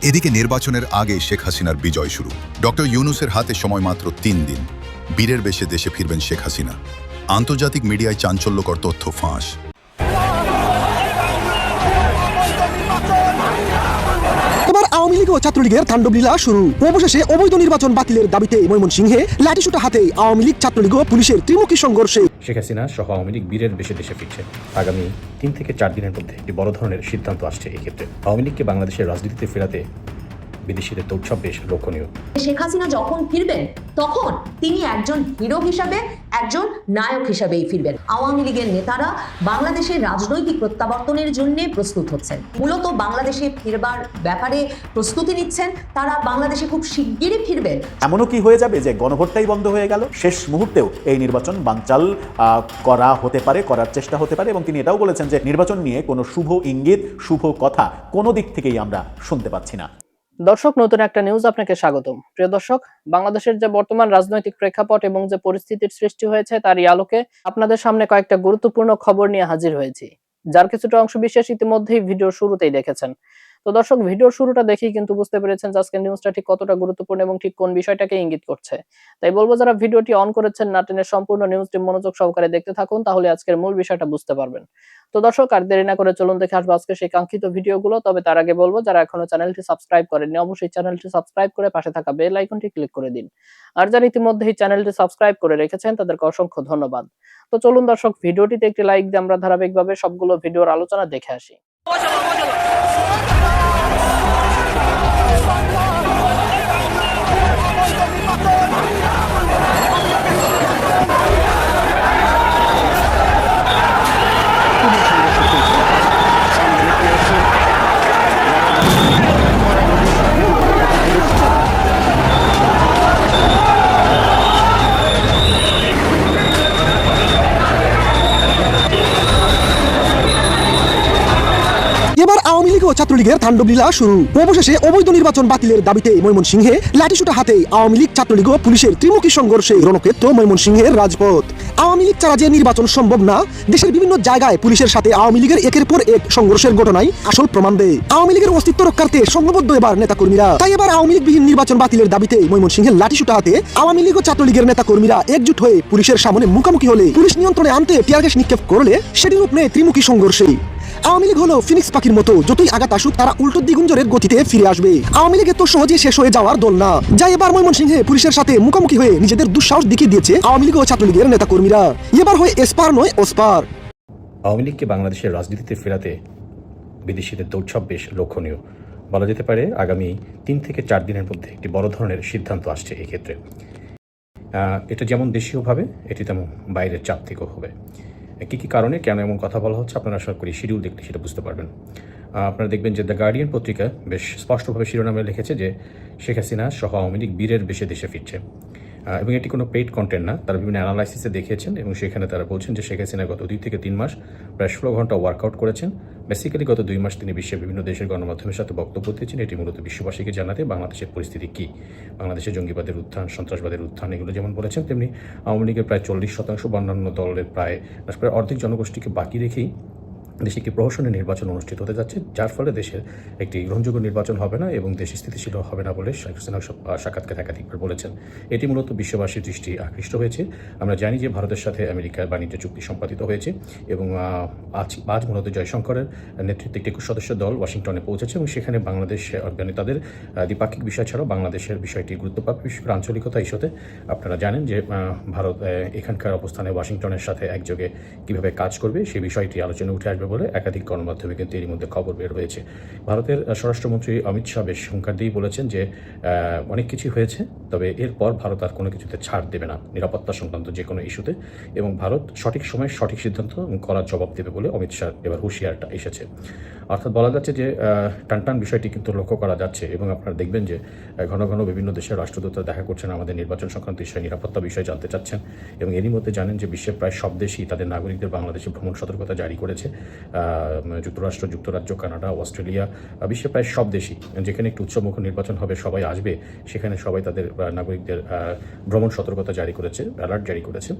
এদিকে নির্বাচনের আগে শেখ হাসিনার বিজয় শুরু। ডক্টর ইউনূসের হাতে সময় মাত্র ৩ দিন। বীরের বেশে দেশে ফিরবেন শেখ হাসিনা। আন্তর্জাতিক মিডিয়ায় চাঞ্চল্যকর তথ্য ফাঁস। এবার আওয়ামী লীগ ও ছাত্রলীগের তাণ্ডবলীলা শুরু। অবশেষে অবৈধ নির্বাচন বাতিলের দাবিতে ময়মনসিংহে লাঠিসোঁটা হাতে আওয়ামী লীগ, ছাত্রলীগ ও পুলিশের ত্রিমুখী সংঘর্ষে শেখ হাসিনা সহ আওয়ামী লীগ বীরের বেশে দেশে ফিরছে। আগামী 3 থেকে 4 দিনের মধ্যে একটি বড় ধরনের সিদ্ধান্ত আসছে। এই ক্ষেত্রে আওয়ামী লীগকে বাংলাদেশের রাজনীতিতে ফেরাতে বিদেশিদের দৌড়ঝাঁপ বেশ লক্ষণীয়। শেখ হাসিনা যখন ফিরবেন তখন তিনি একজন হিরো হিসাবে, একজন নায়ক হিসাবেই ফিরবেন। আওয়ামী লীগের নেতারা বাংলাদেশের রাজনৈতিক প্রত্যাবর্তনের জন্য প্রস্তুত হচ্ছেন, মূলত বাংলাদেশে ফিরবার ব্যাপারে প্রস্তুতি নিচ্ছেন। তারা বাংলাদেশে খুব শিগগিরই ফিরবেন। এমনও কি হয়ে যাবে যে গণভোটটাই বন্ধ হয়ে গেল, শেষ মুহূর্তেও এই নির্বাচন বানচাল করা হতে পারে, করার চেষ্টা হতে পারে। এবং তিনি এটাও বলেছেন যে নির্বাচন নিয়ে কোনো শুভ ইঙ্গিত, শুভ কথা কোনো দিক থেকেই আমরা শুনতে পাচ্ছি না। দর্শক, নতুন একটা নিউজ আপনাকে স্বাগতম। প্রিয় দর্শক, বাংলাদেশের যে বর্তমান রাজনৈতিক প্রেক্ষাপট এবং যে পরিস্থিতির সৃষ্টি হয়েছে তারই আলোকে আপনাদের সামনে কয়েকটা গুরুত্বপূর্ণ খবর নিয়ে হাজির হয়েছি, যার কিছুটা অংশ বিশেষ ইতিমধ্যেই ভিডিওর শুরুতেই দেখেছেন। তো দর্শক, ভিডিওর শুরুটা দেখেই কিন্তু বুঝতে পেরেছেন যে আজকের নিউজটা ঠিক কতটা গুরুত্বপূর্ণ এবং ঠিক কোন বিষয়টাকে ইঙ্গিত করছে। তাই বলবো, যারা ভিডিওটি অন করেছেন না টেনে সম্পূর্ণ নিউজটি মনোযোগ সহকারে দেখতে থাকুন, তাহলে আজকের মূল বিষয়টা বুঝতে পারবেন। তো দর্শক, আর দেরি না করে চলুন দেখে আসবো আজকে সেই কাঙ্ক্ষিত ভিডিওগুলো। তবে তার আগে বলবো, যারা এখনো চ্যানেলটি সাবস্ক্রাইব করেননি অবশ্যই চ্যানেলটি সাবস্ক্রাইব করে পাশে থাকা বেল আইকনটি ক্লিক করে দিন। আর যারা ইতিমধ্যেই চ্যানেলটি সাবস্ক্রাইব করে রেখেছেন তাদেরকে অসংখ্য ধন্যবাদ। তো চলুন দর্শক, ভিডিওটিতে একটি লাইক দিয়ে আমরা ধারাবাহিকভাবে সবগুলো ভিডিওর আলোচনা দেখে আসি। এবার আওয়ামী লীগ ও ছাত্রলীগের তাণ্ডবলীলা শুরু। অবশেষে অবৈধ নির্বাচন বাতিলের দাবিতে ময়মনসিংহে লাঠিসোঁটা হাতে আওয়ামী লীগ, ছাত্রলীগ ও পুলিশের ত্রিমুখী সংঘর্ষে রণক্ষেত্র ময়মনসিংহের রাজপথ। আওয়ামী লীগ ছাড়া যে নির্বাচন সম্ভব না, দেশের বিভিন্ন জায়গায় পুলিশের সাথে আওয়ামী লীগের একের পর এক সংঘর্ষের ঘটনায় আসল প্রমাণ দেয়। আওয়ামী লীগের অস্তিত্ব রক্ষার্থে সংঘবদ্ধ এবার নেতাকর্মীরা। তাই এবার আওয়ামী লীগবিহীন নির্বাচন বাতিলের দাবিতে ময়মনসিংহের লাঠিসোঁটা হাতে আওয়ামী লীগ ও ছাত্রলীগের নেতাকর্মীরা একজুট হয়ে পুলিশের সামনে মুখোমুখি হলে পুলিশ নিয়ন্ত্রণে আনতে টিয়ার গ্যাস নিক্ষেপ করলে সেটি রূপ নেয় ত্রিমুখী সংঘর্ষে। আওয়ামী লীগ হলো ফিনিক্স পাখির মতো, যতই আঘাত আসুক তারা উল্টো দ্বিগুঞ্জরের গতিতে ফিরে আসবে। আওয়ামী লীগ এত সহজে শেষ হয়ে যাওয়ার দল না, যা এবার ময়মনসিংহে পুলিশের সাথে মুখোমুখি হয়ে নিজেদের দুঃসাহস দেখিয়ে দিয়েছে আওয়ামী লীগ ও ছাত্রলীগের নেতাকর্মীরা। এবার হয় এসপার নয় ওসপার। আওয়ামী লীগকে বাংলাদেশের রাজনীতিতে ফেরাতে বিদেশিদের দৌড়ঝাঁপ বেশ লক্ষণীয়। বলা যেতে পারে আগামী 3 থেকে 4 দিনের মধ্যে একটি বড় ধরনের সিদ্ধান্ত আসছে। এই ক্ষেত্রে এটা যেমন দেশীয়ভাবে, এটি তেমন বাইরের চাপ থেকেও হবে। কী কী কারণে কেন এমন কথা বলা হচ্ছে আপনারা আশা করি শিডিউল দেখলে সেটা বুঝতে পারবেন। আপনারা দেখবেন যে দ্য গার্ডিয়ান পত্রিকা বেশ স্পষ্টভাবে শিরোনামে লিখেছে যে শেখ হাসিনা সহ আওয়ামী লীগ বীরের বেশে দেশে ফিরছে। এবং এটি কোনো পেইড কন্টেন্ট না, তারা বিভিন্ন অ্যানালাইসিসে দেখিয়েছেন এবং সেখানে তারা বলছেন যে শেখ হাসিনা গত 2 থেকে 3 মাস প্রায় 16 ঘন্টা ওয়ার্কআউট করেছেন। বেসিক্যালি গত 2 মাস তিনি বিশ্বের বিভিন্ন দেশের গণমাধ্যমের সাথে বক্তব্য দিয়েছেন। এটি মূলত বিশ্ববাসীকে জানাতে বাংলাদেশের পরিস্থিতি কী, বাংলাদেশের জঙ্গিবাদের উত্থান, সন্ত্রাসবাদের উত্থান, এগুলো যেমন বলেছেন, তেমনি আওয়ামী লীগের প্রায় 40% বা অন্যান্য দলের প্রায় অর্ধেক জনগোষ্ঠীকে বাকি রেখেই দেশে একটি প্রহসনের নির্বাচন অনুষ্ঠিত হতে যাচ্ছে, যার ফলে দেশের একটি গ্রহণযোগ্য নির্বাচন হবে না এবং দেশ স্থিতিশীল হবে না বলে শেখ হাসিনা সাক্ষাৎকারে একাধিকবার বলেছেন। এটি মূলত বিশ্ববাসীর দৃষ্টি আকৃষ্ট হয়েছে। আমরা জানি যে ভারতের সাথে আমেরিকার বাণিজ্য চুক্তি সম্পাদিত হয়েছে এবং আজ মূলত জয়শঙ্করের নেতৃত্বে একটি 21 সদস্য দল ওয়াশিংটনে পৌঁছেছে এবং সেখানে বাংলাদেশ তাদের দ্বিপাক্ষিক বিষয় ছাড়াও বাংলাদেশের বিষয়টি গুরুত্ব পাবে। বিশেষ করে আঞ্চলিকতা ইস্যুতে আপনারা জানেন যে ভারত এখানকার অবস্থানে ওয়াশিংটনের সাথে একযোগে কীভাবে কাজ করবে সেই বিষয়টি আলোচনা উঠে আসবে বলে একাধিক গণমাধ্যমে কিন্তু এর মধ্যে খবর বের হয়েছে। ভারতের স্বরাষ্ট্রমন্ত্রী অমিত শাহ বেশ হুঙ্কার দিয়ে বলেছেন যে অনেক কিছু হয়েছে, তবে এরপর ভারত আর কোনো কিছুতে ছাড় দেবে না নিরাপত্তা সংক্রান্ত যে কোনো ইস্যুতে, এবং ভারত সঠিক সময়ে সঠিক সিদ্ধান্ত করার জবাব দেবে বলে অমিত শাহ এবার হুঁশিয়ারটা এসেছে। অর্থাৎ বলা যাচ্ছে যে টানটান বিষয়টি কিন্তু লক্ষ্য করা যাচ্ছে এবং আপনারা দেখবেন যে ঘন ঘন বিভিন্ন দেশের রাষ্ট্রদূতরা দেখা করছেন, আমাদের নির্বাচন সংক্রান্ত বিষয়, নিরাপত্তা বিষয় জানতে চাচ্ছেন এবং এরই মধ্যে জানেন যে বিশ্বের প্রায় সব দেশই তাদের নাগরিকদের বাংলাদেশে ভ্রমণ সতর্কতা জারি করেছে। যুক্তরাষ্ট্র, যুক্তরাজ্য, কানাডা, অস্ট্রেলিয়া, বিশ্বের প্রায় সব দেশই যেখানে একটি উৎসবমুখর নির্বাচন হবে, সবাই আসবে, সেখানে সবাই তাদের নাগরিকদের ভ্রমণ সতর্কতা জারি করেছে, অ্যালার্ট জারি করেছে।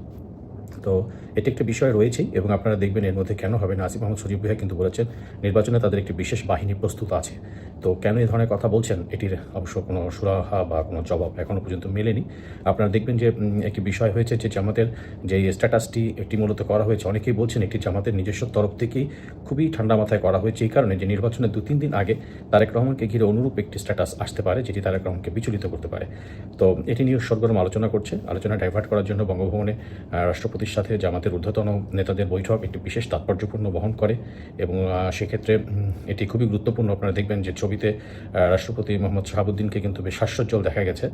তো এটি একটি বিষয় রয়েছেই, এবং আপনারা দেখবেন এর মধ্যে কেন হবে না। আসিফ মাহমুদ সজীব ভাই কিন্তু বলেছেন নির্বাচনে তাদের একটি বিশেষ বাহিনী প্রস্তুত আছে। তো কেন এই ধরনের কথা বলছেন, এটির অবশ্য কোনো সুরাহা বা কোনো জবাব এখনও পর্যন্ত মেলেনি। আপনারা দেখবেন যে একটি বিষয় হয়েছে যে জামাতের যে স্ট্যাটাসটি একটি মূলত করা হয়েছে, অনেকেই বলছেন এটি জামাতের নিজস্ব তরফ থেকেই খুবই ঠান্ডা মাথায় করা হয়েছে, এই কারণে যে নির্বাচনের 2-3 দিন আগে তারেক রহমানকে ঘিরে অনুরূপ একটি স্ট্যাটাস আসতে পারে যেটি তারেক রহমানকে বিচলিত করতে পারে। তো এটি নিয়ে সরগরম আলোচনা করছে। আলোচনা ডাইভার্ট করার জন্য বঙ্গভবনে রাষ্ট্রপতির সাথে জামাতের ঊর্ধ্বতন নেতাদের বৈঠক একটি বিশেষ তাৎপর্যপূর্ণ বহন করে, এবং সেক্ষেত্রে এটি খুবই গুরুত্বপূর্ণ। আপনারা দেখবেন যে ছবিতে রাষ্ট্রপতি মোহাম্মদ শাহাবুদ্দিনকে কিন্তু বেশ হাস্যোজ্জ্বল দেখা গেছে।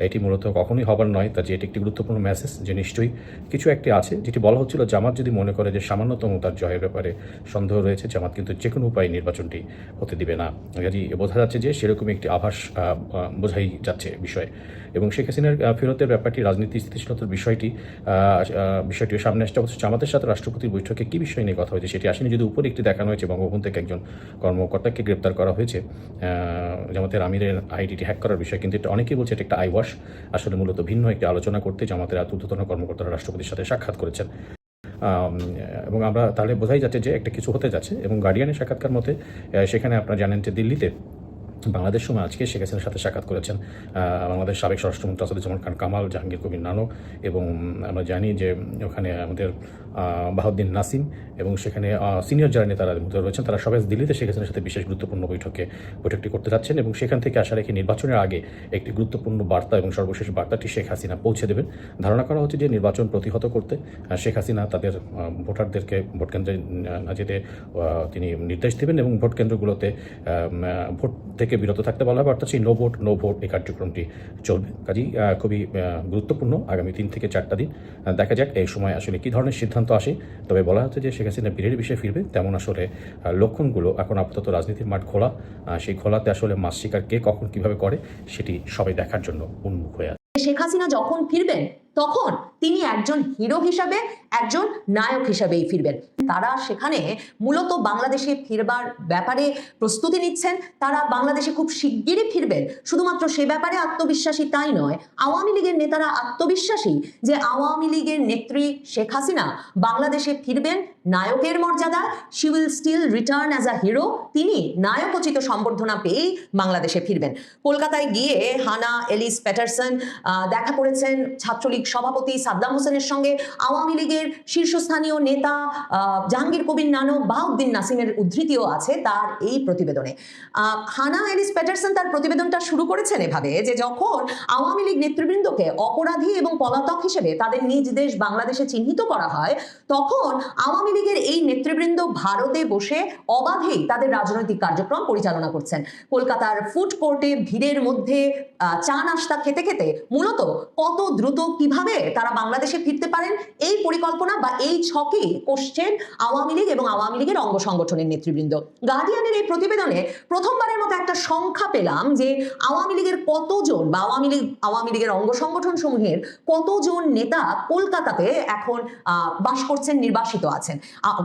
এটি মূলত কখনোই হবার নয়, তা যে এটি একটি গুরুত্বপূর্ণ মেসেজ যে নিশ্চয়ই কিছু একটি আছে, যেটি বলা হচ্ছিল জামাত যদি মনে করে যে সামান্যতম তার জয়ের ব্যাপারে সন্দেহ রয়েছে, জামাত কিন্তু যে কোনো উপায়ে নির্বাচনটি হতে দিবে না। কাজেই বোঝা যাচ্ছে যে সেরকমই একটি আভাস বোঝাই যাচ্ছে বিষয়ে। এবং শেখ হাসিনার ফেরতের ব্যাপারটি রাজনীতি স্থিতিশীলতার বিষয়টিও সামনে আসছে। অবশ্য জামাতের সাথে রাষ্ট্রপতির বৈঠকে কী বিষয় নিয়ে কথা হয়েছে সেটি আসেনি, যদি উপরে একটি দেখানো হয়েছে বঙ্গভবন থেকে একজন কর্মকর্তাকে গ্রেপ্তার করা হয়েছে জামাতের আমিরের আইডিটি হ্যাক করার বিষয়, কিন্তু এটা অনেকেই বলছে এটা একটা আইওয়াশ। আসলে মূলত ভিন্ন একটি আলোচনা করতে জামাতের ঊর্ধ্বতন কর্মকর্তারা রাষ্ট্রপতির সাথে সাক্ষাৎ করেছেন, এবং আমরা তাহলে বোঝাই যাচ্ছে যে একটা কিছু হতে যাচ্ছে। এবং গার্ডিয়ানের সাক্ষাৎকার মতে সেখানে আপনারা জানেন যে দিল্লিতে বাংলাদেশ সময় আজকে শেখ হাসিনার সাথে সাক্ষাৎ করেছেন বাংলাদেশ সাবেক স্বরাষ্ট্রমন্ত্রী আসাদুজ্জামান খান কামাল, জাহাঙ্গীর কবির নানক, এবং আমরা জানি যে ওখানে আমাদের বাহাউদ্দিন নাসিম এবং সেখানে সিনিয়র যারা নেতারা রয়েছেন তারা সবাই দিল্লিতে শেখ হাসিনার সাথে বিশেষ গুরুত্বপূর্ণ বৈঠকটি করতে যাচ্ছেন, এবং সেখান থেকে আশা রেখে নির্বাচনের আগে একটি গুরুত্বপূর্ণ বার্তা এবং সর্বশেষ বার্তাটি শেখ হাসিনা পৌঁছে দেবেন। ধারণা করা হচ্ছে যে নির্বাচন প্রতিহত করতে শেখ হাসিনা তাদের ভোটারদেরকে ভোট কেন্দ্রে না যেতে তিনি নির্দেশ দেবেন, এবং ভোট কেন্দ্রগুলোতে ভোট থেকে বিরত থাকতে বলা হবে, অর্থাৎ সেই নো ভোট এই কার্যক্রমটি চলবে। কাজেই খুবই গুরুত্বপূর্ণ আগামী 3 থেকে 4টা দিন। দেখা যাক এই সময় আসলে কী ধরনের সিদ্ধান্ত আসে। তবে বলা হচ্ছে যে শেখ হাসিনা বীরের বিষয়ে ফিরবে, তেমন আসলে লক্ষণগুলো এখন আপাতত রাজনীতির মাঠ খোলা। সেই খোলাতে আসলে মাস শিকার কে কখন কিভাবে করে সেটি সবাই দেখার জন্য উন্মুখ হয়ে আছে। শেখ হাসিনা যখন ফিরবেন তখন তিনি একজন হিরো হিসাবে, একজন নায়ক হিসাবেই ফিরবেন। তারা সেখানে মূলত বাংলাদেশে ফিরবার ব্যাপারে প্রস্তুতি নিচ্ছেন। তারা বাংলাদেশে খুব শিগগিরই ফিরবেন। শুধুমাত্র সে ব্যাপারে আত্মবিশ্বাসী তাই নয়, আওয়ামী লীগের নেতারা আত্মবিশ্বাসী যে আওয়ামী লীগের নেত্রী শেখ হাসিনা বাংলাদেশে ফিরবেন নায়কের মর্যাদায়। She will still return as a hero. তিনি নায়কোচিত সম্বর্ধনা পেয়েই বাংলাদেশে ফিরবেন। কলকাতায় গিয়ে হানা এলিস প্যাটারসন দেখা করেছেন ছাত্রলীগ সভাপতি সাদ্দাম হোসেনের সঙ্গে। আওয়ামী লীগের শীর্ষস্থানীয় নেতা জাহাঙ্গীর কবির নানক, বাহাউদ্দিন নাসিমের উদ্ধৃতিও আছে তার এই প্রতিবেদনে। হানা এলিস প্যাটারসন তার প্রতিবেদনটা শুরু করেছেন এভাবে যে যখন আওয়ামী লীগ নেতৃবৃন্দকে অপরাধী এবং পলাতক হিসেবে তাদের নিজ দেশ বাংলাদেশে চিহ্নিত করা হয়, তখন আওয়ামী লীগের এই নেতৃবৃন্দ ভারতে বসে অবাধেই তাদের রাজনৈতিক কার্যক্রম পরিচালনা করছেন। কলকাতার ফুড কোর্টে ভিড়ের মধ্যে চা নাস্তা খেতে খেতে মূলত কত দ্রুত কিভাবে তারা বাংলাদেশে ফিরতে পারেন এই পরিকল্পনা বা এই ছকে কষছেন আওয়ামী লীগ এবং আওয়ামী লীগের অঙ্গ সংগঠনের নেতৃবৃন্দ। গার্ডিয়ানের এই প্রতিবেদনে প্রথমবারের মতো একটা সংখ্যা পেলাম যে আওয়ামী লীগের কতজন বা আওয়ামী লীগের অঙ্গ সংগঠন সমূহের কতজন নেতা কলকাতাতে এখন বাস করছেন, নির্বাসিত আছেন।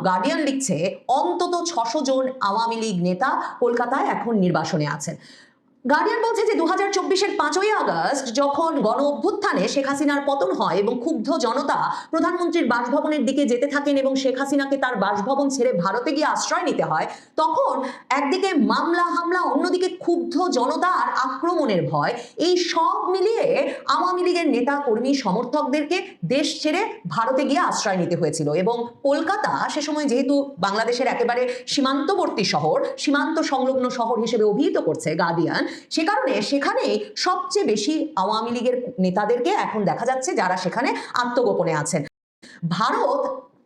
গার্ডিয়ান লিখছে অন্তত 600 জন আওয়ামী লীগ নেতা কলকাতায় এখন নির্বাসনে আছেন। গার্ডিয়ান বলছে যে 2024-এর 5ই আগস্ট যখন গণ অভ্যুত্থানে শেখ হাসিনার পতন হয় এবং ক্ষুব্ধ জনতা প্রধানমন্ত্রীর বাসভবনের দিকে যেতে থাকেন এবং শেখ হাসিনাকে তার বাসভবন ছেড়ে ভারতে গিয়ে আশ্রয় নিতে হয়, তখন একদিকে মামলা হামলা, অন্যদিকে ক্ষুব্ধ জনতা আর আক্রমণের ভয়, এই সব মিলিয়ে আওয়ামী লীগের নেতা কর্মী সমর্থকদেরকে দেশ ছেড়ে ভারতে গিয়ে আশ্রয় নিতে হয়েছিল। এবং কলকাতা সে সময় যেহেতু বাংলাদেশের একেবারে সীমান্তবর্তী শহর, সীমান্ত সংলগ্ন শহর হিসেবে অভিহিত করছে গার্ডিয়ান, সে কারণে সেখানে সবচেয়ে বেশি আওয়ামী লীগের নেতাদেরকে এখন দেখা যাচ্ছে যারা সেখানে আত্মগোপনে আছেন। ভারত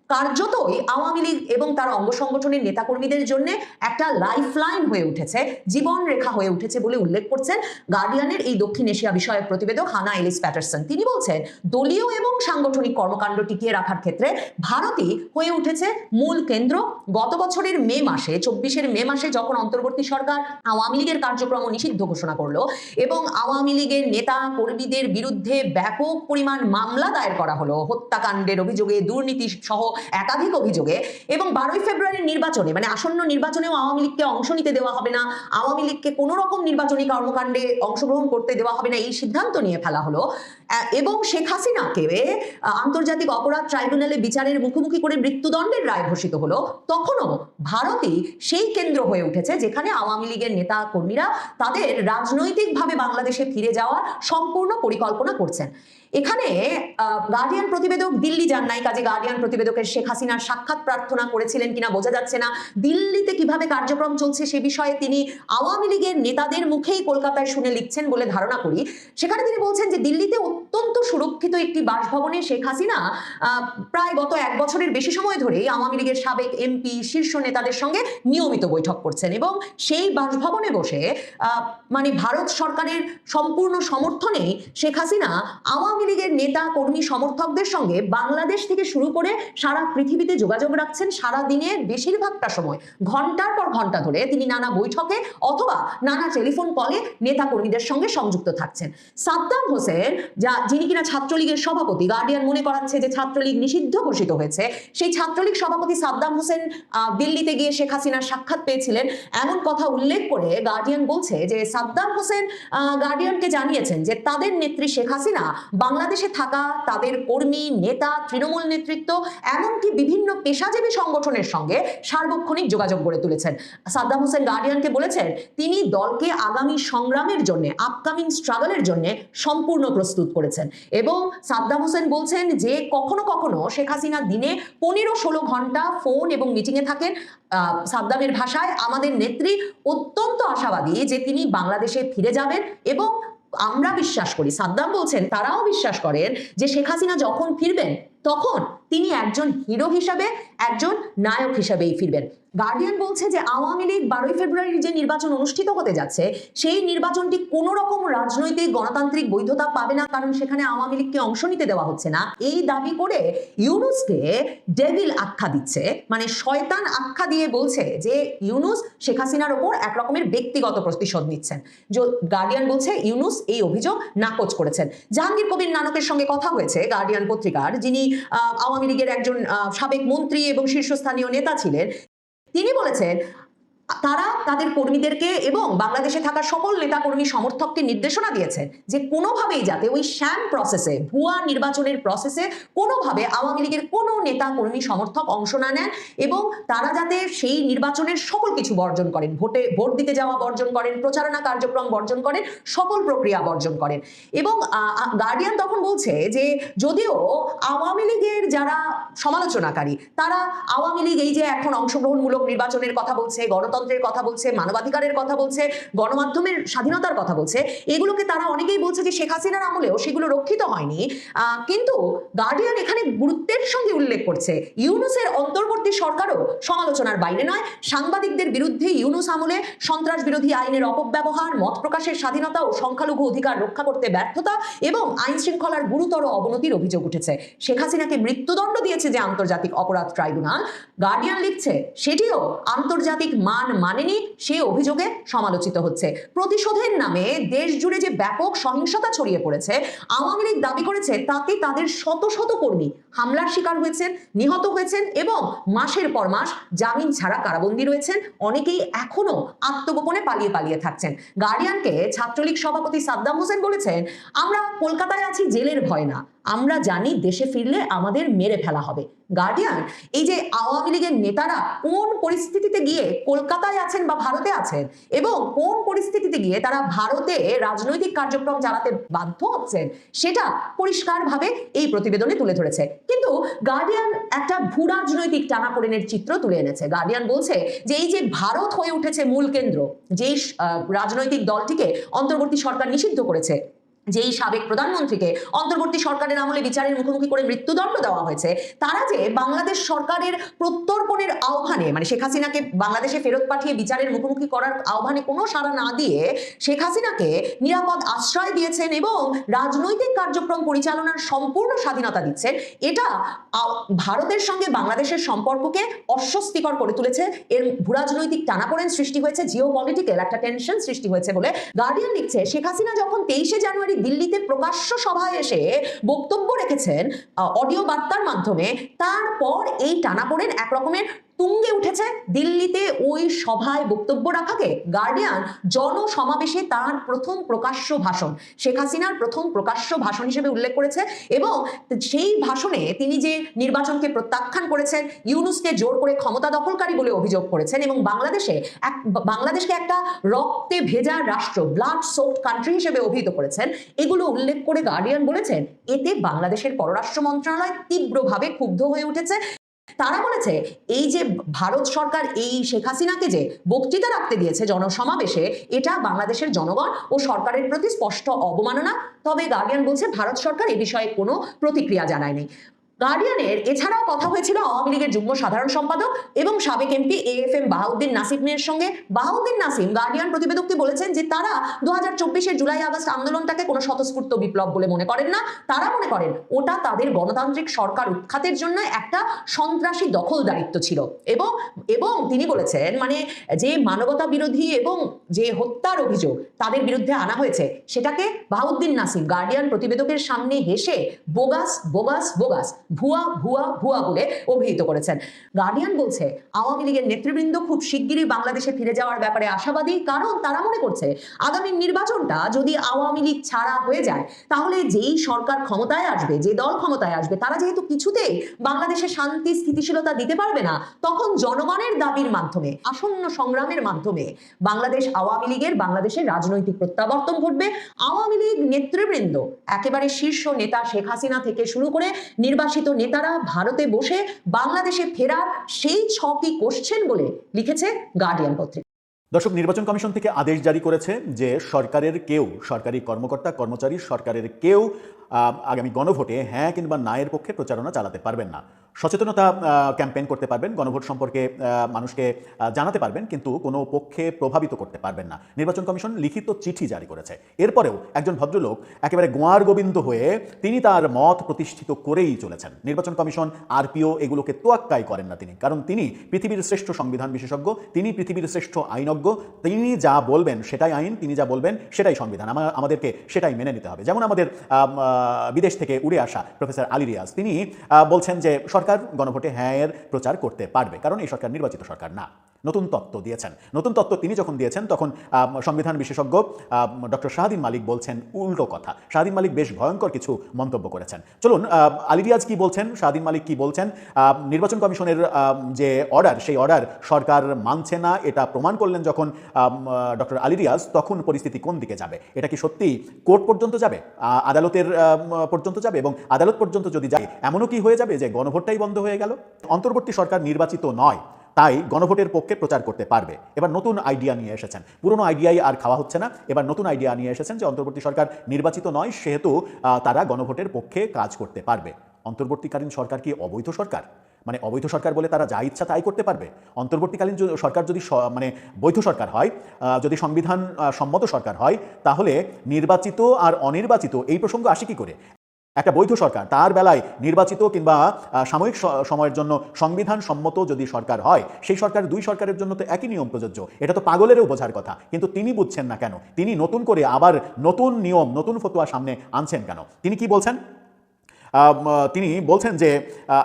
কার্যতই আওয়ামী লীগ এবং তার অঙ্গ সংগঠনের নেতাকর্মীদের জন্য একটা লাইফলাইন হয়ে উঠেছে, জীবন রেখা হয়ে উঠেছে বলে উল্লেখ করছেন গার্ডিয়ানের এই দক্ষিণ এশিয়া বিষয়ক প্রতিবেদক হানা এলিস প্যাটারসন। তিনি বলছেন দলীয় এবং সাংগঠনিক কর্মকাণ্ড টিকিয়ে রাখার ক্ষেত্রে ভারতই হয়ে উঠেছে মূল কেন্দ্র। গত বছরের মে মাসে, 24-এর মে মাসে যখন অন্তর্বর্তী সরকার আওয়ামী লীগের কার্যক্রম নিষিদ্ধ ঘোষণা করলো এবং আওয়ামী লীগের নেতা কর্মীদের বিরুদ্ধে ব্যাপক পরিমাণ মামলা দায়ের করা হলো, হত্যাকাণ্ডের অভিযোগে, দুর্নীতি সহ একাধিক অভিযোগে এবং 12ই ফেব্রুয়ারির নির্বাচনে মানে আসন্ন নির্বাচনেও আওয়ামী লীগকে অংশ নিতে দেওয়া হবে না, আওয়ামী লীগকে কোনো রকম নির্বাচনী কর্মকাণ্ডে অংশগ্রহণ করতে দেওয়া হবে না, এই সিদ্ধান্ত নিয়ে ফেলা হলো এবং শেখ হাসিনাকে আন্তর্জাতিক অপরাধ ট্রাইব্যুনালে বিচারের মুখোমুখি করে মৃত্যুদণ্ডের রায় ঘোষিত হলো, তখনও ভারতই সেই কেন্দ্র হয়ে উঠেছে যেখানে আওয়ামী লীগের নেতা কর্মীরা তাদের রাজনৈতিকভাবে বাংলাদেশে ফিরে যাওয়ার সম্পূর্ণ পরিকল্পনা করছেন। এখানে গার্ডিয়ান প্রতিবেদক দিল্লি যান নাই, কাজে গার্ডিয়ান প্রতিবেদকের শেখ হাসিনার সাক্ষাৎ প্রার্থনা করেছিলেন কিনা বোঝা যাচ্ছে না। দিল্লিতে কিভাবে কার্যক্রম চলছে সে বিষয়ে তিনি আওয়ামী লীগের নেতাদের মুখেই কলকাতায় শুনে লিখছেন বলে ধারণা করি। সেখানে তিনি বলছেন যে দিল্লিতে অত্যন্ত সুরক্ষিত একটি বাসভবনে শেখ হাসিনা প্রায় গত 1 বছরের বেশি সময় ধরেই আওয়ামী লীগের সাবেক এমপি শীর্ষ নেতাদের সঙ্গে নিয়মিত বৈঠক করছেন এবং সেই বাসভবনে বসে মানে ভারত সরকারের সম্পূর্ণ সমর্থনে শেখ হাসিনা আওয়ামী লীগের নেতা কর্মী সমর্থকদের সঙ্গে বাংলাদেশ থেকে শুরু করে সারা পৃথিবীতে যোগাযোগ রাখছেন। সারা দিনের বেশিরভাগটা সময় ঘন্টার পর ঘন্টা ধরে তিনি নানা বৈঠকে অথবা নানা টেলিফোন কলে নেতা কর্মীদের সঙ্গে সংযুক্ত থাকছেন। সাদ্দাম হোসেন যিনি কিনা ছাত্রলীগের সভাপতি, গার্ডিয়ান মনে করাচ্ছে যে ছাত্রলীগ নিষিদ্ধ ঘোষিত হয়েছে, সেই ছাত্রলীগ সভাপতি সাদ্দাম হোসেন দিল্লিতে গিয়ে শেখ হাসিনার সাক্ষাৎ পেয়েছিলেন এমন কথা উল্লেখ করে গার্ডিয়ান বলছে যে সাদ্দাম হোসেন গার্ডিয়ানকে জানিয়েছেন যে তাদের নেত্রী শেখ হাসিনা বাংলাদেশে থাকা তাদের কর্মী নেতা তৃণমূল নেতৃত্ব এমনকি বিভিন্ন পেশাজীবী সংগঠনের সঙ্গে সার্বক্ষণিক যোগাযোগ গড়ে তুলেছেন। সাদ্দাম হোসেন গার্ডিয়ানকে বলেছেন তিনি দলকে আগামী সংগ্রামের জন্য আপকামিং স্ট্রাগলের জন্য সম্পূর্ণ প্রস্তুত করেছেন এবং সাদ্দাম হোসেন বলছেন যে কখনো কখনো শেখ হাসিনা দিনে 15-16 ঘন্টা ফোন এবং মিটিংয়ে থাকেন। সাদ্দামের ভাষায় আমাদের নেত্রী অত্যন্ত আশাবাদী যে তিনি বাংলাদেশে ফিরে যাবেন এবং আমরা বিশ্বাস করি, সাদ্দাম বলছেন তারাও বিশ্বাস করেন যে শেখ হাসিনা যখন ফিরবেন তখন তিনি একজন হিরো হিসাবে একজন নায়ক হিসাবেই ফিরবেন। গার্ডিয়ান বলছে যে আওয়ামী লীগ 12ই ফেব্রুয়ারির যে নির্বাচন অনুষ্ঠিত হতে যাচ্ছে সেই নির্বাচনটি কোনো রকম রাজনৈতিক গণতান্ত্রিক বৈধতা পাবে না, কারণ সেখানে আওয়ামী লীগকে অংশ নিতে দেওয়া হচ্ছে না। এই দাবি করে ইউনুসকে ডেভিল আখ্যা দিচ্ছে, মানে শয়তান আখ্যা দিয়ে বলছে যে ইউনুস শেখ হাসিনার ওপর এক রকমের ব্যক্তিগত প্রতিশোধ নিচ্ছেন। গার্ডিয়ান বলছে ইউনুস এই অভিযোগ নাকচ করেছেন। জাহাঙ্গীর কবির নানকের সঙ্গে কথা হয়েছে গার্ডিয়ান পত্রিকার, যিনি আওয়ামী লীগের একজন সাবেক মন্ত্রী এবং শীর্ষস্থানীয় নেতা ছিলেন। তিনি বলেছেন তারা তাদের কর্মীদেরকে এবং বাংলাদেশে থাকা সকল নেতাকর্মী সমর্থককে নির্দেশনা দিয়েছেন যে কোনোভাবেই যাতে ওই শ্যাম প্রসেসে, ভুয়া নির্বাচনের প্রসেসে কোনোভাবে আওয়ামী লীগের কোনো নেতা কর্মী সমর্থক অংশ না নেন এবং তারা যাতে সেই নির্বাচনের সকল কিছু বর্জন করেন, ভোট দিতে যাওয়া বর্জন করেন, প্রচারণা কার্যক্রম বর্জন করেন, সকল প্রক্রিয়া বর্জন করেন। এবং গার্ডিয়ান তখন বলছে যে যদিও আওয়ামী লীগের যারা সমালোচনাকারী তারা আওয়ামী লীগ এই যে এখন অংশগ্রহণমূলক নির্বাচনের কথা বলছে, গণতন্ত্রের কথা বলছে, মানবাধিকারের কথা বলছে, গণমাধ্যমের স্বাধীনতার কথা বলছে, এগুলোকে তারা অনেকেই বলছে যে শেখ হাসিনার আমলেও সেগুলো রক্ষিত হয়নি। কিন্তু গার্ডিয়ান এখানে গুরুত্বের সঙ্গে উল্লেখ করছে ইউনুসের অন্তর্বর্তী সরকারও সমালোচনার বাইরে নয়। সাংবাদিকদের বিরুদ্ধে ইউনুস আমলে সন্ত্রাস বিরোধী আইনের অপব্যবহার, মত প্রকাশের স্বাধীনতা ও সংখ্যালঘু অধিকার রক্ষা করতে ব্যর্থতা এবং আইন শৃঙ্খলার গুরুতর অবনতির অভিযোগ উঠেছে। শেখ হাসিনাকে মৃত্যুদণ্ড দিয়েছে যে আন্তর্জাতিক অপরাধ ট্রাইব্যুনাল, গার্ডিয়ান লিখছে সেটিও আন্তর্জাতিক মান মানেনি, সে অভিযোগে সমালোচিত হচ্ছে। প্রতিশোধের নামে দেশ জুড়ে যে ব্যাপক সহিংসতা ছড়িয়ে পড়েছে আওয়ামী লীগ দাবি করেছে তাতে তাদের শত শত কর্মী হামলার শিকার হয়েছেন, নিহত হয়েছেন এবং মাসের পর মাস জামিন ছাড়া কারাবন্দী রয়েছেন। অনেকেই এখনো আত্মগোপনে পালিয়ে থাকছেন। গার্ডিয়ানকে ছাত্রলীগ সভাপতি সাদ্দাম হোসেন বলেছেন আমরা কলকাতায় আছি জেলের ভয় না, আমরা জানি দেশে ফিরলে আমাদের মেরে ফেলা হবে। গার্ডিয়ান এই যে আওয়ামী লীগের নেতারা কোন পরিস্থিতিতে গিয়ে কলকাতায় আছেন বা ভারতে আছেন এবং কোন পরিস্থিতিতে গিয়ে তারা ভারতে রাজনৈতিক কার্যক্রম চালাতে বাধ্য হচ্ছেন সেটা পরিষ্কারভাবে এই প্রতিবেদনে তুলে ধরেছে। কিন্তু গার্ডিয়ান একটা ভূ রাজনৈতিক টানাপোড়েনের চিত্র তুলে এনেছে। গার্ডিয়ান বলছে যে এই যে ভারত হয়ে উঠেছে মূল কেন্দ্র, যেই রাজনৈতিক দলটিকে অন্তর্বর্তী সরকার নিষিদ্ধ করেছে, যেই সাবেক প্রধানমন্ত্রীকে অন্তর্বর্তী সরকারের আমলে বিচারের মুখোমুখি করে মৃত্যুদণ্ড দেওয়া হয়েছে, তারা যে বাংলাদেশ সরকারের প্রত্যর্পণের আহ্বানে, মানে শেখ হাসিনাকে বাংলাদেশে ফেরত পাঠিয়ে বিচারের মুখোমুখি করার আহ্বানে কোনো সাড়া না দিয়ে শেখ হাসিনাকে নিরাপদ আশ্রয় দিয়েছেন এবং রাজনৈতিক কার্যক্রম পরিচালনার সম্পূর্ণ স্বাধীনতা দিচ্ছেন, এটা ভারতের সঙ্গে বাংলাদেশের সম্পর্ককে অস্বস্তিকর করে তুলেছে। এর ভূরাজনৈতিক টানাপোড়েন সৃষ্টি হয়েছে, জিও পলিটিক্যাল একটা টেনশন সৃষ্টি হয়েছে বলে গার্ডিয়ান লিখছে শেখ হাসিনা যখন 23শে জানুয়ারি দিল্লিতে প্রকাশ্য সভায় এসে বক্তব্য রেখেছেন অডিও বার্তার মাধ্যমে, তারপর এই টানাপোড়েন এক রকমের তুঙ্গে উঠেছে। দিল্লিতে ওই সভায় বক্তব্য রাখাকে গার্ডিয়ান জনসমাবেশে তার প্রথম প্রকাশ্য ভাষণ, শেখ হাসিনার প্রথম প্রকাশ্য ভাষণ হিসেবে উল্লেখ করেছে এবং সেই ভাষণে তিনি যে নির্বাচনকে প্রত্যাখ্যান করেছেন, ইউনূসকে জোর করে ক্ষমতা দখলকারী বলে অভিযোগ করেছেন এবং বাংলাদেশকে একটা রক্তে ভেজা রাষ্ট্র, ব্লাড সোকড কান্ট্রি হিসেবে অভিহিত করেছেন, এগুলো উল্লেখ করে গার্ডিয়ান বলেছেন এতে বাংলাদেশের পররাষ্ট্র মন্ত্রণালয় তীব্রভাবে ক্ষুব্ধ হয়ে উঠেছে। তারা বলেছে এই যে ভারত সরকার এই শেখ হাসিনাকে যে বক্তৃতা রাখতে দিয়েছে জনসমাবেশে, এটা বাংলাদেশের জনগণ ও সরকারের প্রতি স্পষ্ট অবমাননা। তবে গার্ডিয়ান বলছে ভারত সরকার এ বিষয়ে কোনো প্রতিক্রিয়া জানায়নি। গার্ডিয়ানের এছাড়াও কথা হয়েছিল আওয়ামী লীগের যুগ্ম সাধারণ সম্পাদক এবং সাবেক এমপি AFM বাহাউদ্দিন নাসিমের সঙ্গে। বাহাউদ্দিন নাসিম গার্ডিয়ান প্রতিবেদককে বলেছেন যে তারা 2024-এর জুলাই আগস্ট আন্দোলনটাকে কোনো স্বতঃস্ফূর্ত বিপ্লব বলে মনে করেন না। তারা মনে করেন ওটা তাদের গণতান্ত্রিক সরকার উৎখাতের জন্য একটা সন্ত্রাসী দখলদারিত্ব ছিল এবং তিনি বলেছেন মানে যে মানবতা বিরোধী এবং যে হত্যার অভিযোগ তাদের বিরুদ্ধে আনা হয়েছে সেটাকে বাহাউদ্দিন নাসিম গার্ডিয়ান প্রতিবেদকের সামনে হেসে বোগাস বোগাস বোগাস, ভুয়া ভুয়া ভুয়া বলে অভিহিত করেছেন। গার্ডিয়ান বলছে আওয়ামী লীগের নেতৃবৃন্দ খুব শিগগিরই বাংলাদেশে ফিরে যাওয়ার ব্যাপারে আশাবাদী, কারণ তারা মনে করছে আগামী নির্বাচনটা যদি আওয়ামী লীগ ছাড়া হয়ে যায় তাহলে যেই সরকার ক্ষমতায় আসবে, যে দল ক্ষমতায় আসবে, তারা যেহেতু কিছুতেই বাংলাদেশে শান্তি স্থিতিশীলতা দিতে পারবে না, তখন জনগণের দাবির মাধ্যমে, আসন্ন সংগ্রামের মাধ্যমে বাংলাদেশের রাজনৈতিক প্রত্যাবর্তন ঘটবে। আওয়ামী লীগ নেতৃবৃন্দ একেবারে শীর্ষ নেতা শেখ হাসিনা থেকে শুরু করে নির্বাচিত নেতারা ভারতে বসে বাংলাদেশে ফেরার সেই ছকই কষছেন বলে লিখেছে গার্ডিয়ান পত্রিকা। দর্শক, নির্বাচন কমিশন থেকে আদেশ জারি করেছে যে সরকারের কেউ, সরকারি কর্মকর্তা কর্মচারী সরকারের কেউ আগামী গণভোটে হ্যাঁ কিংবা না এর পক্ষে প্রচারণা চালাতে পারবেন না। সচেতনতা ক্যাম্পেইন করতে পারবেন, গণভোট সম্পর্কে মানুষকে জানাতে পারবেন, কিন্তু কোনো পক্ষে প্রভাবিত করতে পারবেন না। নির্বাচন কমিশন লিখিত চিঠি জারি করেছে। এরপরেও একজন ভদ্রলোক একেবারে গোয়ার গোবিন্দ হয়ে তিনি তার মত প্রতিষ্ঠিত করেই চলেছেন। নির্বাচন কমিশন, RPO এগুলোকে তোয়াক্কাই করেন না তিনি, কারণ তিনি পৃথিবীর শ্রেষ্ঠ সংবিধান বিশেষজ্ঞ, তিনি পৃথিবীর শ্রেষ্ঠ আইনজ্ঞ। তিনি যা বলবেন সেটাই আইন, তিনি যা বলবেন সেটাই সংবিধান। আমাদেরকে সেটাই মেনে নিতে হবে। যেমন আমাদের বিদেশ থেকে উড়ে আসা প্রফেসর আলী রিয়াজ, তিনি বলছেন যে সরকার গণভোটে হ্যাঁ এর প্রচার করতে পারবে, কারণ এই সরকার নির্বাচিত সরকার না। নতুন তত্ত্ব দিয়েছেন। নতুন তত্ত্ব তিনি যখন দিয়েছেন তখন সংবিধান বিশেষজ্ঞ ডক্টর শাহদিন মালিক বলছেন উল্টো কথা। শাহদিন মালিক বেশ ভয়ঙ্কর কিছু মন্তব্য করেছেন। চলুন আলী রিয়াজ কি বলছেন, শাহদিন মালিক কি বলছেন। নির্বাচন কমিশনের যে অর্ডার, সেই অর্ডার সরকার মানছে না এটা প্রমাণ করলেন যখন ডক্টর আলী রিয়াজ, তখন পরিস্থিতি কোন দিকে যাবে? এটা কি সত্যি কোর্ট পর্যন্ত যাবে, আদালতের পর্যন্ত যাবে? এবং আদালত পর্যন্ত যদি যায়, এমনও কি হয়ে যাবে যে গণভোটটাই বন্ধ হয়ে গেল? অন্তর্বর্তী সরকার নির্বাচিত নয়, তাই গণভোটের পক্ষে প্রচার করতে পারবে। এবার নতুন আইডিয়া নিয়ে এসেছেন, পুরনো আইডিয়াই আর খাওয়া হচ্ছে না। এবার নতুন আইডিয়া নিয়ে এসেছেন যে অন্তর্বর্তী সরকার নির্বাচিত নয়, সেহেতু তারা গণভোটের পক্ষে কাজ করতে পারবে। অন্তর্বর্তীকালীন সরকার কি অবৈধ সরকার? মানে অবৈধ সরকার বলে তারা যা ইচ্ছা তাই করতে পারবে? অন্তর্বর্তীকালীন সরকার যদি মানে বৈধ সরকার হয়, যদি সংবিধান সম্মত সরকার হয়, তাহলে নির্বাচিত আর অনির্বাচিত এই প্রসঙ্গ আসে কি করে? একটা বৈধ সরকার, তার বেলায় নির্বাচিত কিংবা সাময়িক সময়ের জন্য সংবিধান সম্মত যদি সরকার হয়, সেই সরকার দুই সরকারের জন্য তো একই নিয়ম প্রযোজ্য। এটা তো পাগলেরও বোঝার কথা, কিন্তু তিনি বুঝছেন না কেন? তিনি নতুন করে আবার নতুন নিয়ম, নতুন ফতোয়া সামনে আনছেন কেন? তিনি কি বলছেন? তিনি বলছেন যে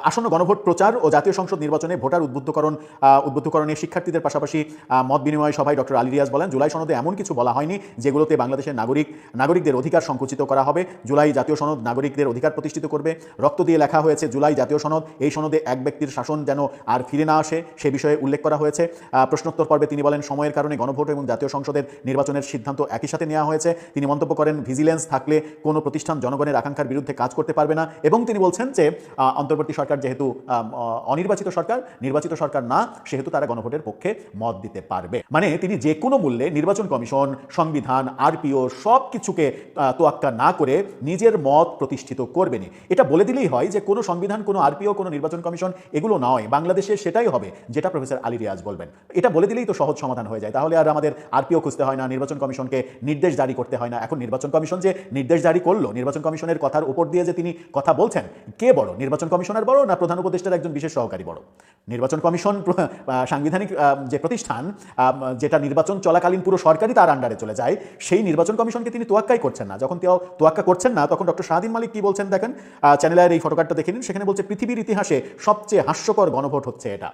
আসন্ন গণভোট প্রচার ও জাতীয় সংসদ নির্বাচনে ভোটার উদ্বুদ্ধকরণে শিক্ষার্থীদের পাশাপাশি মত বিনিময় সভায় ডক্টর আলী রিয়াজ বলেন, জুলাই সনদে এমন কিছু বলা হয়নি যেগুলোতে বাংলাদেশের নাগরিকদের অধিকার সংকুচিত করা হবে। জুলাই জাতীয় সনদ নাগরিকদের অধিকার প্রতিষ্ঠিত করবে। রক্ত দিয়ে লেখা হয়েছে জুলাই জাতীয় সনদ। এই সনদে এক ব্যক্তির শাসন যেন আর ফিরে না আসে সে বিষয়ে উল্লেখ করা হয়েছে। প্রশ্নোত্তর পর্বে তিনি বলেন, সময়ের কারণে গণভোট এবং জাতীয় সংসদের নির্বাচনের সিদ্ধান্ত একই সাথে নেওয়া হয়েছে। তিনি মন্তব্য করেন, ভিজিলেন্স থাকলে কোনো প্রতিষ্ঠান জনগণের আকাঙ্ক্ষার বিরুদ্ধে কাজ করতে পারবে না। এবং তিনি বলছেন যে অন্তর্বর্তী সরকার যেহেতু অনির্বাচিত সরকার, নির্বাচিত সরকার না, সেহেতু তারা গণভোটের পক্ষে মত দিতে পারবে। মানে তিনি যে কোনো মূল্যে নির্বাচন কমিশন, সংবিধান, RPO সব কিছুকে তোয়াক্কা না করে নিজের মত প্রতিষ্ঠিত করবেনি। এটা বলে দিলেই হয় যে কোনো সংবিধান, কোনো RPO, কোনো নির্বাচন কমিশন এগুলো নয়, বাংলাদেশে সেটাই হবে যেটা প্রফেসর আলী রিয়াজ বলবেন। এটা বলে দিলেই তো সহজ সমাধান হয়ে যায়। তাহলে আর আমাদের RPO খুঁজতে হয় না, নির্বাচন কমিশনকে নির্দেশ জারি করতে হয় না। এখন নির্বাচন কমিশন যে নির্দেশ জারি করলো, নির্বাচন কমিশনের কথার উপর দিয়ে যে তিনি কথা কথা বলছেন, কে বড়, নির্বাচন কমিশনার বড় না প্রধান উপদেষ্টার একজন বিশেষ সহকারী বড়? নির্বাচন কমিশন সাংবিধানিক যে প্রতিষ্ঠান, যেটা নির্বাচন চলাকালীন পুরো সরকারই তার আন্ডারে চলে যায়, সেই নির্বাচন কমিশনকে তিনি তোয়াক্কাই করছেন না। যখন তোয়াক্কা করছেন না, তখন ডক্টর শাহদিন মালিক কি বলছেন দেখেন, চ্যানেলের এই ফটোকার্ডটা দেখে নিন। সেখানে বলছে পৃথিবীর ইতিহাসে সবচেয়ে হাস্যকর গণভোট হচ্ছে এটা।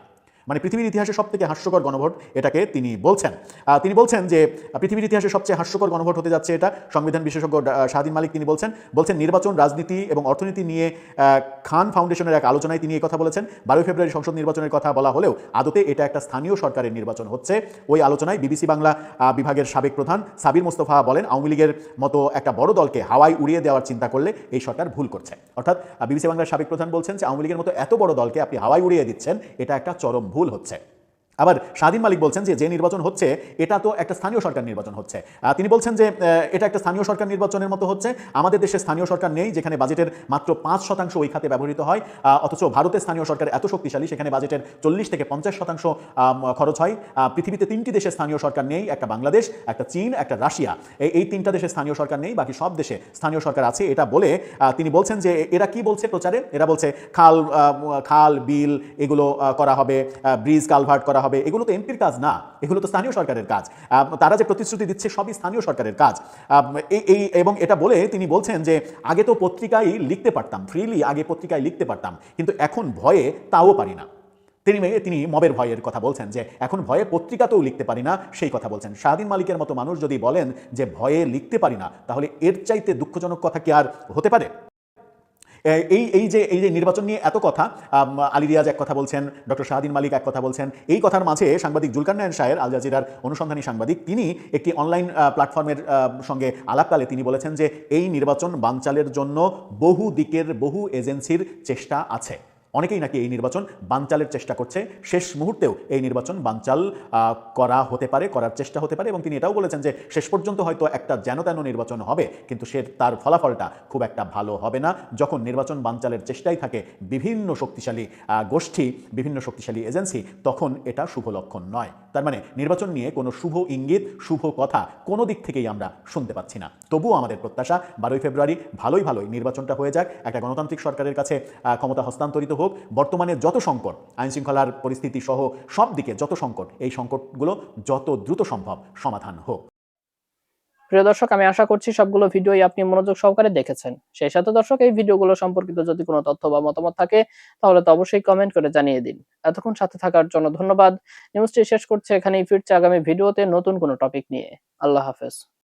মানে পৃথিবীর ইতিহাসে সবথেকে হাস্যকর গণভোট এটাকে তিনি বলছেন। তিনি বলছেন যে পৃথিবীর ইতিহাসে সবচেয়ে হাস্যকর গণভোট হতে যাচ্ছে এটা। সংবিধান বিশেষজ্ঞ শাহদিন মালিক তিনি বলছেন নির্বাচন, রাজনীতি এবং অর্থনীতি নিয়ে খান ফাউন্ডেশনের এক আলোচনায় তিনি এই কথা বলেছেন। 12 ফেব্রুয়ারি সংসদ নির্বাচনের কথা বলা হলেও আদতে এটা একটা স্থানীয় সরকারের নির্বাচন হচ্ছে। ওই আলোচনায় বিবিসি বাংলা বিভাগের সাবেক প্রধান সাবির মোস্তফা বলেন, আওয়ামী লীগের মতো একটা বড় দলকে হাওয়ায় উড়িয়ে দেওয়ার চিন্তা করলে এই সরকার ভুল করছে। অর্থাৎ বিবিসি বাংলার সাবেক প্রধান বলছেন যে আওয়ামী লীগের মতো এত বড় দলকে আপনি হাওয়ায় উড়িয়ে দিচ্ছেন, এটা একটা চরম ভুল হচ্ছে। আবার শাহদিন মালিক বলছেন যে নির্বাচন হচ্ছে এটা তো একটা স্থানীয় সরকার নির্বাচন হচ্ছে। তিনি বলছেন যে এটা একটা স্থানীয় সরকার নির্বাচনের মতো হচ্ছে। আমাদের দেশে স্থানীয় সরকার নেই, যেখানে বাজেটের মাত্র 5% ওই খাতে ব্যবহৃত হয়, অথচ ভারতের স্থানীয় সরকার এত শক্তিশালী, সেখানে বাজেটের 40 থেকে 50% খরচ হয়। পৃথিবীতে 3টি দেশে স্থানীয় সরকার নেই, একটা বাংলাদেশ, একটা চীন, একটা রাশিয়া। এই 3টা দেশে স্থানীয় সরকার নেই, বাকি সব দেশে স্থানীয় সরকার আছে। এটা বলে তিনি বলছেন যে এরা কি বলছে প্রচারে, এরা বলছে খাল বিল এগুলো করা হবে, ব্রিজ কালভার্ট করা হবে, এগুলো তো এমপির কাজ না, এগুলো তো স্থানীয় সরকারের কাজ। তারা যে প্রতিশ্রুতি দিচ্ছে সবই স্থানীয় সরকারের কাজ। এবং এটা বলে তিনি বলছেন যে আগে তো পত্রিকায় লিখতে পারতাম, ফ্রিলি আগে পত্রিকায় লিখতে পারতাম, কিন্তু এখন ভয়ে তাও পারি না। তিনি মবের ভয়ের কথা বলছেন, যে এখন ভয়ে পত্রিকাতেও লিখতে পারি না, সেই কথা বলছেন। শাহদিন মালিকের মতো মানুষ যদি বলেন যে ভয়ে লিখতে পারি না, তাহলে এর চাইতে দুঃখজনক কথা কি আর হতে পারে? এই যে নির্বাচন নিয়ে এত কথা, আলী রিয়াজ এক কথা বলছেন, ডক্টর শাহদিন মালিক এক কথা বলছেন। এই কথার মাঝে সাংবাদিক জুলকারনায়ন শাহের, আল জাজিরার অনুসন্ধানী সাংবাদিক, তিনি একটি অনলাইন প্ল্যাটফর্মের সঙ্গে আলাপকালে তিনি বলেছেন যে এই নির্বাচন বানচালের জন্য বহু দিকের বহু এজেন্সির চেষ্টা আছে। অনেকেই নাকি এই নির্বাচন বানচালের চেষ্টা করছে, শেষ মুহূর্তেও এই নির্বাচন বানচাল করার চেষ্টা হতে পারে। এবং তিনি এটাও বলেছেন যে শেষ পর্যন্ত হয়তো একটা যেন তেন নির্বাচন হবে, কিন্তু তার ফলাফলটা খুব একটা ভালো হবে না। যখন নির্বাচন বানচালের চেষ্টাই থাকে বিভিন্ন শক্তিশালী গোষ্ঠী, বিভিন্ন শক্তিশালী এজেন্সি, তখন এটা শুভ লক্ষণ নয়। তার মানে নির্বাচন নিয়ে কোনো শুভ ইঙ্গিত, শুভ কথা কোনো দিক থেকেই আমরা শুনতে পাচ্ছি না। তবুও আমাদের প্রত্যাশা 12 ফেব্রুয়ারি ভালোই নির্বাচনটা হয়ে যাক, একটা গণতান্ত্রিক সরকারের কাছে ক্ষমতা হস্তান্তরিত হোক। বর্তমানে যত সংকট, আইন শৃঙ্খলার পরিস্থিতি সহ সব দিকে যত সংকট, এই সংকটগুলো যত দ্রুত সম্ভব সমাধান হোক। প্রিয় দর্শক, আমি আশা করছি সবগুলো ভিডিওই আপনি মনোযোগ সহকারে দেখেছেন। সেই সাথে দর্শক, এই ভিডিওগুলো সম্পর্কিত যদি কোনো তথ্য বা মতামত থাকে তাহলে তো অবশ্যই কমেন্ট করে জানিয়ে দিন। এতক্ষণ সাথে থাকার জন্য ধন্যবাদ। নিউজটি শেষ করছে এখানেই, ফিরছে আগামী ভিডিওতে নতুন কোনো টপিক নিয়ে। আল্লাহ হাফেজ।